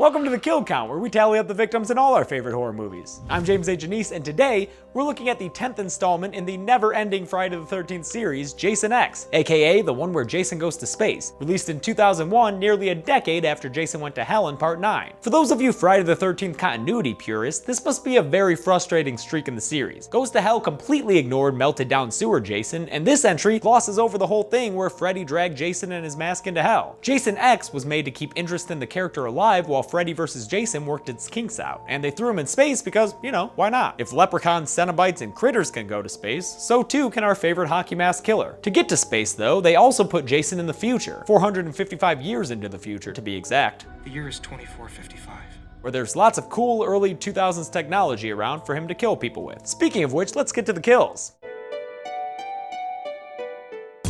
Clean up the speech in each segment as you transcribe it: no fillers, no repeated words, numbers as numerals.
Welcome to the Kill Count, where we tally up the victims in all our favorite horror movies. I'm James A. Janice, and today, we're looking at the 10th installment in the never-ending Friday the 13th series, Jason X, aka the one where Jason goes to space, released in 2001, nearly a decade after Jason went to hell in Part 9. For those of you Friday the 13th continuity purists, this must be a very frustrating streak in the series. Goes to Hell completely ignored melted down sewer Jason, and this entry glosses over the whole thing where Freddy dragged Jason and his mask into hell. Jason X was made to keep interest in the character alive while Freddy vs. Jason worked its kinks out, and they threw him in space because, you know, why not? If leprechauns, cenobites, and critters can go to space, so too can our favorite hockey mask killer. To get to space though, they also put Jason in the future, 455 years into the future to be exact. The year is 2455. Where there's lots of cool early 2000s technology around for him to kill people with. Speaking of which, let's get to the kills.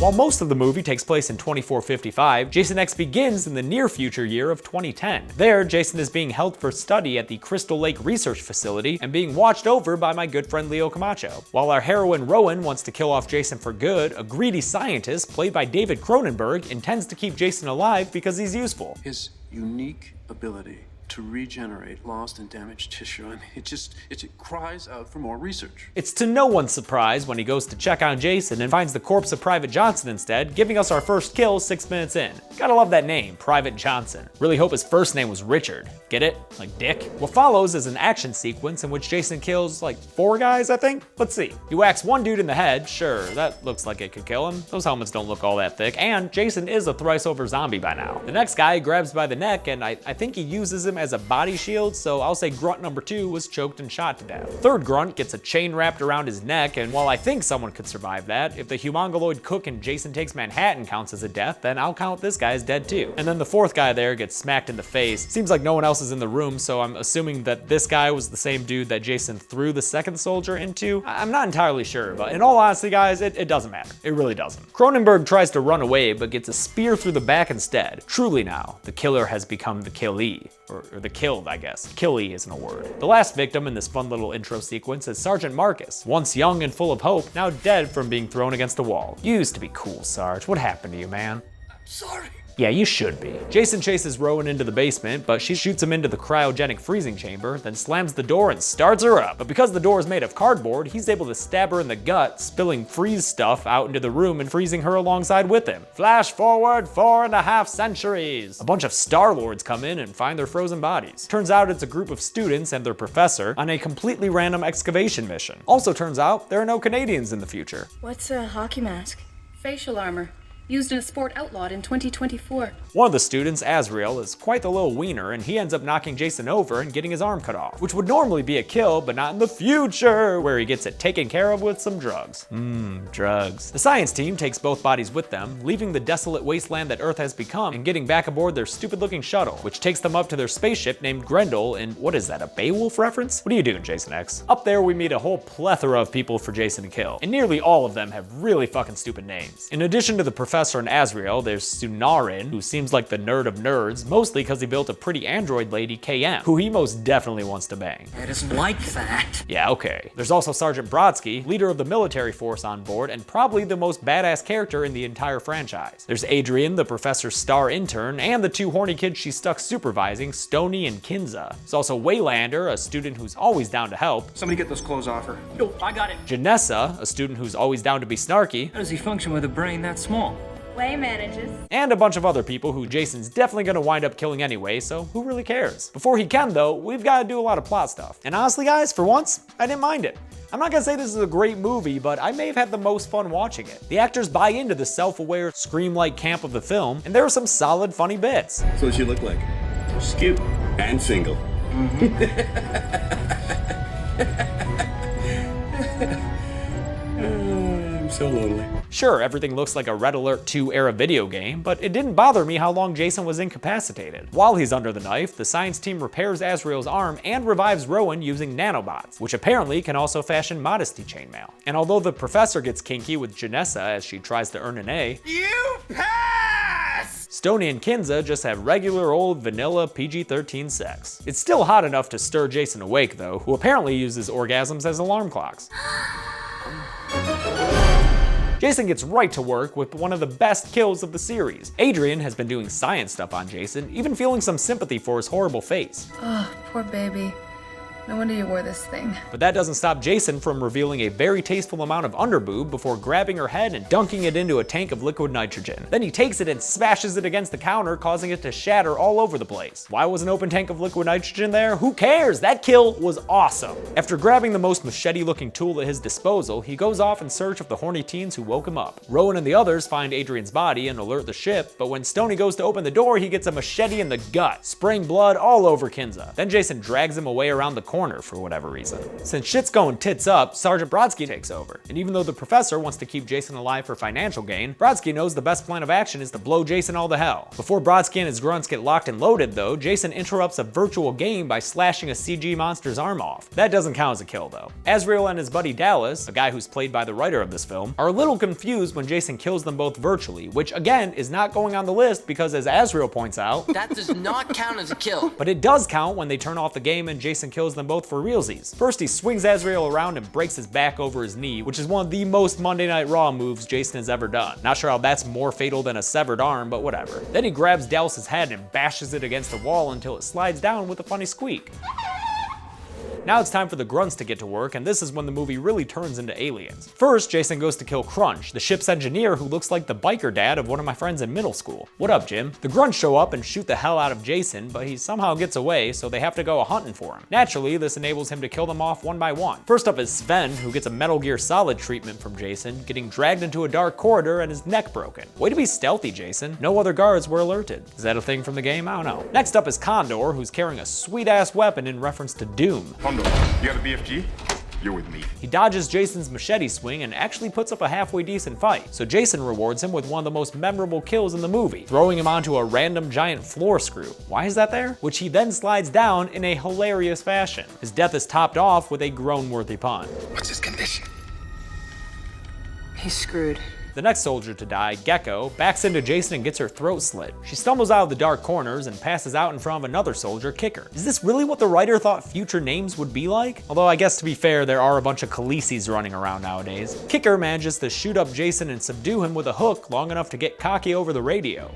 While most of the movie takes place in 2455, Jason X begins in the near future year of 2010. There, Jason is being held for study at the Crystal Lake Research Facility and being watched over by my good friend Leo Camacho. While our heroine Rowan wants to kill off Jason for good, a greedy scientist, played by David Cronenberg, intends to keep Jason alive because he's useful. His unique ability to regenerate lost and damaged tissue, and it cries out for more research. It's to no one's surprise when he goes to check on Jason and finds the corpse of Private Johnson instead, giving us our first kill 6 minutes in. Gotta love that name, Private Johnson. Really hope his first name was Richard. Get it? Like Dick? What follows is an action sequence in which Jason kills like 4 guys, I think? Let's see. He whacks one dude in the head, sure, that looks like it could kill him. Those helmets don't look all that thick, and Jason is a thrice over zombie by now. The next guy he grabs by the neck, and I think he uses him as a body shield, so I'll say grunt number 2 was choked and shot to death. Third grunt gets a chain wrapped around his neck, and while I think someone could survive that, if the humongoloid cook in Jason Takes Manhattan counts as a death, then I'll count this guy as dead too. And then the fourth guy there gets smacked in the face. Seems like no one else is in the room, so I'm assuming that this guy was the same dude that Jason threw the second soldier into. I'm not entirely sure, but in all honesty guys, it doesn't matter. It really doesn't. Cronenberg tries to run away, but gets a spear through the back instead. Truly now, the killer has become the killee. Or the killed, I guess. Killie isn't a word. The last victim in this fun little intro sequence is Sergeant Marcus. Once young and full of hope, now dead from being thrown against a wall. You used to be cool, Sarge. What happened to you, man? I'm sorry. Yeah, you should be. Jason chases Rowan into the basement, but she shoots him into the cryogenic freezing chamber, then slams the door and starts her up. But because the door is made of cardboard, he's able to stab her in the gut, spilling freeze stuff out into the room and freezing her alongside with him. Flash forward 4.5 centuries. A bunch of Star-Lords come in and find their frozen bodies. Turns out it's a group of students and their professor on a completely random excavation mission. Also turns out there are no Canadians in the future. What's a hockey mask? Facial armor. Used in a sport outlawed in 2024. One of the students, Azrael, is quite the little wiener, and he ends up knocking Jason over and getting his arm cut off, which would normally be a kill, but not in the future, where he gets it taken care of with some drugs. Drugs. The science team takes both bodies with them, leaving the desolate wasteland that Earth has become and getting back aboard their stupid-looking shuttle, which takes them up to their spaceship named Grendel in, what is that, a Beowulf reference? What are you doing, Jason X? Up there, we meet a whole plethora of people for Jason to kill, and nearly all of them have really fucking stupid names. In addition to the professor and Azrael, there's Sunarin, who seems like the nerd of nerds, mostly because he built a pretty android lady, KM, who he most definitely wants to bang. It isn't like that. Yeah, okay. There's also Sergeant Brodsky, leader of the military force on board, and probably the most badass character in the entire franchise. There's Adrian, the professor's star intern, and the 2 horny kids she's stuck supervising, Stony and Kinza. There's also Waylander, a student who's always down to help. Somebody get those clothes off her. No, I got it. Janessa, a student who's always down to be snarky. How does he function with a brain that small? Way manages. And a bunch of other people who Jason's definitely gonna wind up killing anyway, so who really cares? Before he can though, we've gotta do a lot of plot stuff. And honestly guys, for once, I didn't mind it. I'm not gonna say this is a great movie, but I may have had the most fun watching it. The actors buy into the self-aware, scream-like camp of the film, and there are some solid, funny bits. So what you look like? Skip and single. I'm so lonely. Sure, everything looks like a Red Alert 2 era video game, but it didn't bother me how long Jason was incapacitated. While he's under the knife, the science team repairs Azrael's arm and revives Rowan using nanobots, which apparently can also fashion modesty chainmail. And although the professor gets kinky with Janessa as she tries to earn an A, You pass! Stony and Kinza just have regular old vanilla PG-13 sex. It's still hot enough to stir Jason awake though, who apparently uses orgasms as alarm clocks. Jason gets right to work with one of the best kills of the series. Adrian has been doing science stuff on Jason, even feeling some sympathy for his horrible face. Oh, poor baby. No wonder you wore this thing. But that doesn't stop Jason from revealing a very tasteful amount of underboob before grabbing her head and dunking it into a tank of liquid nitrogen. Then he takes it and smashes it against the counter, causing it to shatter all over the place. Why was an open tank of liquid nitrogen there? Who cares? That kill was awesome. After grabbing the most machete-looking tool at his disposal, he goes off in search of the horny teens who woke him up. Rowan and the others find Adrian's body and alert the ship, but when Stoney goes to open the door, he gets a machete in the gut, spraying blood all over Kinza. Then Jason drags him away around the corner for whatever reason. Since shit's going tits up, Sergeant Brodsky takes over. And even though the professor wants to keep Jason alive for financial gain, Brodsky knows the best plan of action is to blow Jason all to hell. Before Brodsky and his grunts get locked and loaded though, Jason interrupts a virtual game by slashing a CG monster's arm off. That doesn't count as a kill though. Azrael and his buddy Dallas, a guy who's played by the writer of this film, are a little confused when Jason kills them both virtually, which again is not going on the list because as Azrael points out, that does not count as a kill. But it does count when they turn off the game and Jason kills them both for realsies. First, he swings Azrael around and breaks his back over his knee, which is one of the most Monday Night Raw moves Jason has ever done. Not sure how that's more fatal than a severed arm, but whatever. Then he grabs Dallas's head and bashes it against the wall until it slides down with a funny squeak. Now it's time for the grunts to get to work, and this is when the movie really turns into aliens. First, Jason goes to kill Crunch, the ship's engineer who looks like the biker dad of one of my friends in middle school. What up, Jim? The grunts show up and shoot the hell out of Jason, but he somehow gets away, so they have to go hunting for him. Naturally, this enables him to kill them off one by one. First up is Sven, who gets a Metal Gear Solid treatment from Jason, getting dragged into a dark corridor and his neck broken. Way to be stealthy, Jason. No other guards were alerted. Is that a thing from the game? I don't know. Next up is Condor, who's carrying a sweet-ass weapon in reference to Doom. Condor, you got a BFG? You're with me. He dodges Jason's machete swing and actually puts up a halfway decent fight, so Jason rewards him with one of the most memorable kills in the movie, throwing him onto a random giant floor screw. Why is that there? Which he then slides down in a hilarious fashion. His death is topped off with a groan-worthy pun. What's his condition? He's screwed. The next soldier to die, Gecko, backs into Jason and gets her throat slit. She stumbles out of the dark corners and passes out in front of another soldier, Kicker. Is this really what the writer thought future names would be like? Although I guess to be fair, there are a bunch of Khaleesi's running around nowadays. Kicker manages to shoot up Jason and subdue him with a hook long enough to get cocky over the radio.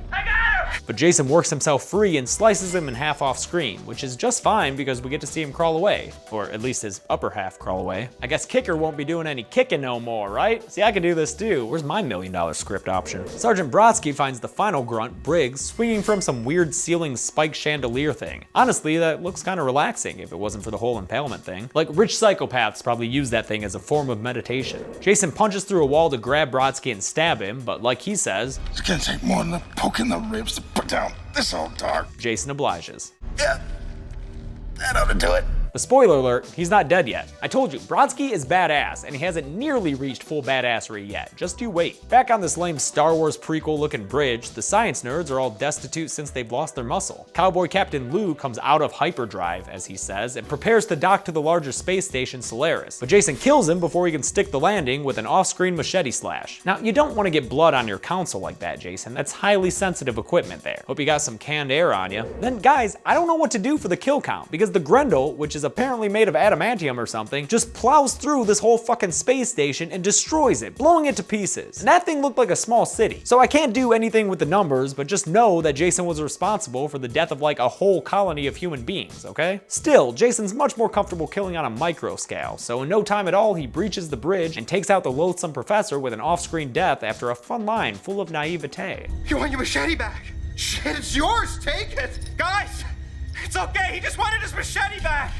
But Jason works himself free and slices him in half off screen, which is just fine because we get to see him crawl away. Or at least his upper half crawl away. I guess Kicker won't be doing any kicking no more, right? See, I can do this too. Where's my $1 million script option? Sergeant Brodsky finds the final grunt, Briggs, swinging from some weird ceiling spike chandelier thing. Honestly, that looks kind of relaxing if it wasn't for the whole impalement thing. Like, rich psychopaths probably use that thing as a form of meditation. Jason punches through a wall to grab Brodsky and stab him, but like he says, It's gonna take more than a poke in the ribs to put down this old dog. Jason obliges. Yeah, that ought to do it. But spoiler alert, he's not dead yet. I told you, Brodsky is badass, and he hasn't nearly reached full badassery yet. Just you wait. Back on this lame Star Wars prequel-looking bridge, the science nerds are all destitute since they've lost their muscle. Cowboy Captain Lou comes out of hyperdrive, as he says, and prepares to dock to the larger space station Solaris. But Jason kills him before he can stick the landing with an off-screen machete slash. Now, you don't want to get blood on your console like that, Jason. That's highly sensitive equipment there. Hope you got some canned air on you. Then, guys, I don't know what to do for the kill count, because the Grendel, which is apparently made of adamantium or something, just plows through this whole fucking space station and destroys it, blowing it to pieces. And that thing looked like a small city. So I can't do anything with the numbers, but just know that Jason was responsible for the death of like a whole colony of human beings, okay? Still, Jason's much more comfortable killing on a micro scale, so in no time at all, he breaches the bridge and takes out the loathsome professor with an off-screen death after a fun line full of naivete. You want your machete back? Shit, it's yours. Take it. Guys, it's okay. He just wanted his machete back.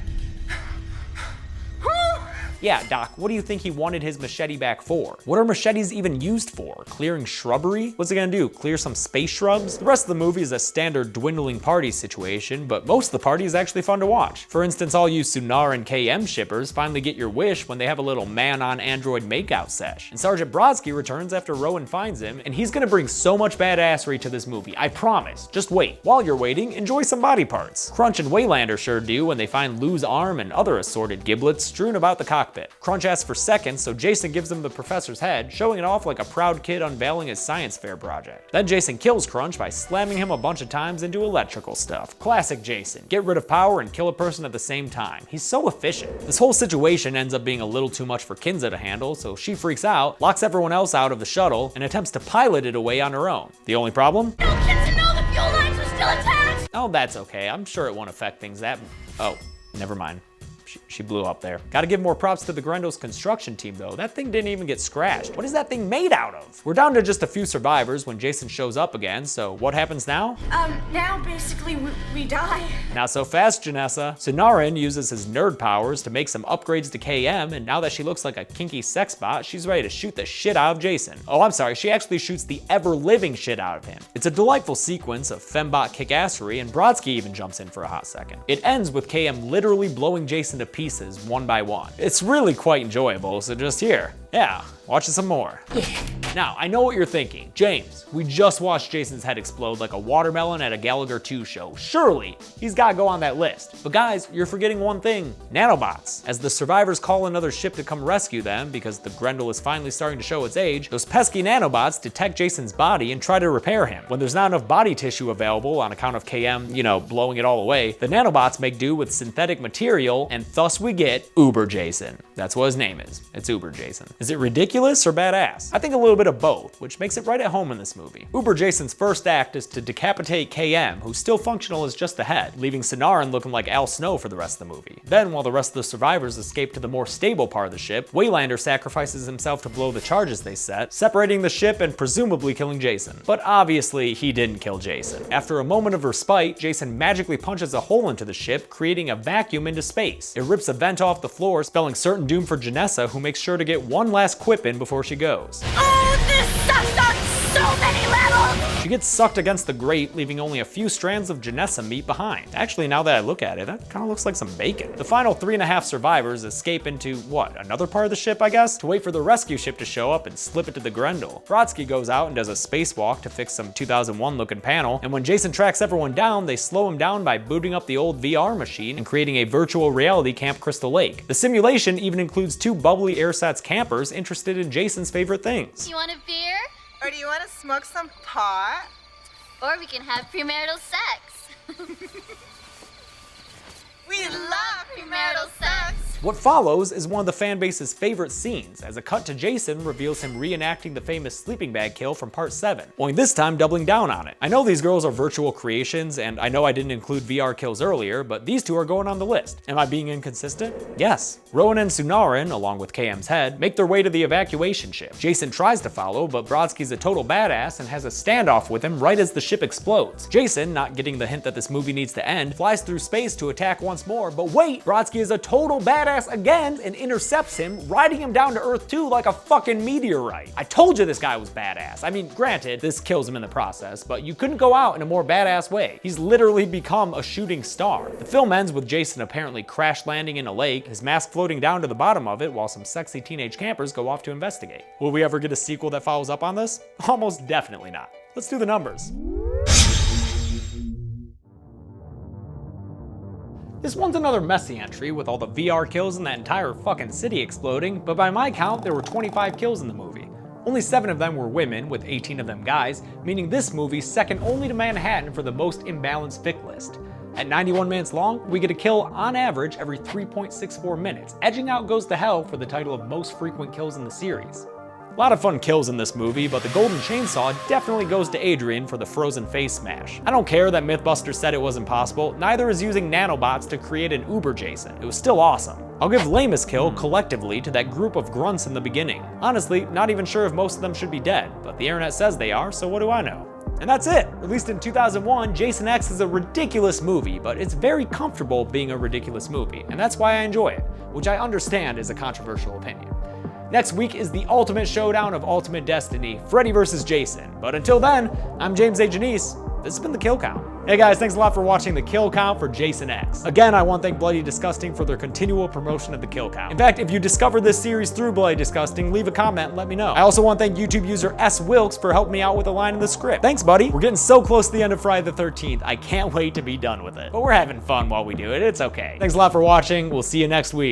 Whew. Yeah, Doc, what do you think he wanted his machete back for? What are machetes even used for? Clearing shrubbery? What's it gonna do, clear some space shrubs? The rest of the movie is a standard dwindling party situation, but most of the party is actually fun to watch. For instance, all you Sunar and KM shippers finally get your wish when they have a little man-on-android makeout sesh. And Sergeant Brodsky returns after Rowan finds him, and he's gonna bring so much badassery to this movie, I promise. Just wait. While you're waiting, enjoy some body parts. Crunch and Waylander sure do when they find Lou's arm and other assorted giblets strewn about the cockpit. cockpit. Crunch asks for seconds, so Jason gives him the professor's head, showing it off like a proud kid unveiling his science fair project. Then Jason kills Crunch by slamming him a bunch of times into electrical stuff. Classic Jason. Get rid of power and kill a person at the same time. He's so efficient. This whole situation ends up being a little too much for Kinza to handle, so she freaks out, locks everyone else out of the shuttle, and attempts to pilot it away on her own. The only problem? No, Kinza, no, the fuel lines are still attached! Oh, that's okay. I'm sure it won't affect things that... Oh, never mind. She blew up there. Gotta give more props to the Grendel's construction team though. That thing didn't even get scratched. What is that thing made out of? We're down to just a few survivors when Jason shows up again, so what happens now? Now basically we die. Not so fast, Janessa. Sonarin uses his nerd powers to make some upgrades to KM, and now that she looks like a kinky sex bot, she's ready to shoot the shit out of Jason. Oh, I'm sorry, she actually shoots the ever-living shit out of him. It's a delightful sequence of fembot kickassery, and Brodsky even jumps in for a hot second. It ends with KM literally blowing Jason to pieces one by one. It's really quite enjoyable, so just here. Yeah, watch it some more. Now, I know what you're thinking. James, we just watched Jason's head explode like a watermelon at a Gallagher 2 show. Surely, he's gotta go on that list. But guys, you're forgetting one thing. Nanobots. As the survivors call another ship to come rescue them because the Grendel is finally starting to show its age, those pesky nanobots detect Jason's body and try to repair him. When there's not enough body tissue available on account of KM, blowing it all away, the nanobots make do with synthetic material, and thus we get Uber Jason. That's what his name is. It's Uber Jason. Is it ridiculous or badass? I think a little bit of both, which makes it right at home in this movie. Uber Jason's first act is to decapitate KM, who's still functional as just a head, leaving Sonarin looking like Al Snow for the rest of the movie. Then, while the rest of the survivors escape to the more stable part of the ship, Waylander sacrifices himself to blow the charges they set, separating the ship and presumably killing Jason. But obviously, he didn't kill Jason. After a moment of respite, Jason magically punches a hole into the ship, creating a vacuum into space. It rips a vent off the floor, spelling certain doom for Janessa, who makes sure to get one last quip in before she goes. Oh, this sucks on so many levels! She gets sucked against the grate, leaving only a few strands of Janessa meat behind. Actually, now that I look at it, that kind of looks like some bacon. The final 3.5 survivors escape into, what, another part of the ship, I guess? To wait for the rescue ship to show up and slip it to the Grendel. Brodsky goes out and does a spacewalk to fix some 2001 looking panel, and when Jason tracks everyone down, they slow him down by booting up the old VR machine and creating a virtual reality Camp Crystal Lake. The simulation even includes 2 bubbly AirSats campers interested in Jason's favorite things. You want a beer? Or do you want to smoke some pot? Or we can have premarital sex. We love premarital sex! What follows is one of the fan base's favorite scenes, as a cut to Jason reveals him reenacting the famous sleeping bag kill from part 7, only this time doubling down on it. I know these girls are virtual creations, and I know I didn't include VR kills earlier, but these 2 are going on the list. Am I being inconsistent? Yes. Rowan and Sonarin, along with KM's head, make their way to the evacuation ship. Jason tries to follow, but Brodsky's a total badass and has a standoff with him right as the ship explodes. Jason, not getting the hint that this movie needs to end, flies through space to attack once more, but wait, Brodsky is a total badass again and intercepts him, riding him down to Earth 2 like a fucking meteorite. I told you this guy was badass. I mean, granted, this kills him in the process, but you couldn't go out in a more badass way. He's literally become a shooting star. The film ends with Jason apparently crash landing in a lake, his mask floating down to the bottom of it while some sexy teenage campers go off to investigate. Will we ever get a sequel that follows up on this? Almost definitely not. Let's do the numbers. This one's another messy entry with all the VR kills and that entire fucking city exploding, but by my count, there were 25 kills in the movie. Only 7 of them were women, with 18 of them guys, meaning this movie's second only to Manhattan for the most imbalanced fic list. At 91 minutes long, we get a kill on average every 3.64 minutes, edging out Goes to Hell for the title of most frequent kills in the series. A lot of fun kills in this movie, but the golden chainsaw definitely goes to Adrian for the frozen face smash. I don't care that Mythbusters said it wasn't possible, neither is using nanobots to create an Uber Jason. It was still awesome. I'll give lamest kill collectively to that group of grunts in the beginning. Honestly, not even sure if most of them should be dead, but the internet says they are, so what do I know? And that's it! Released in 2001, Jason X is a ridiculous movie, but it's very comfortable being a ridiculous movie, and that's why I enjoy it, which I understand is a controversial opinion. Next week is the ultimate showdown of Ultimate Destiny, Freddy vs. Jason. But until then, I'm James A. Janice. This has been The Kill Count. Hey guys, thanks a lot for watching The Kill Count for Jason X. Again, I want to thank Bloody Disgusting for their continual promotion of The Kill Count. In fact, if you discovered this series through Bloody Disgusting, leave a comment and let me know. I also want to thank YouTube user S. Wilkes for helping me out with a line in the script. Thanks, buddy. We're getting so close to the end of Friday the 13th, I can't wait to be done with it. But we're having fun while we do it, it's okay. Thanks a lot for watching, we'll see you next week.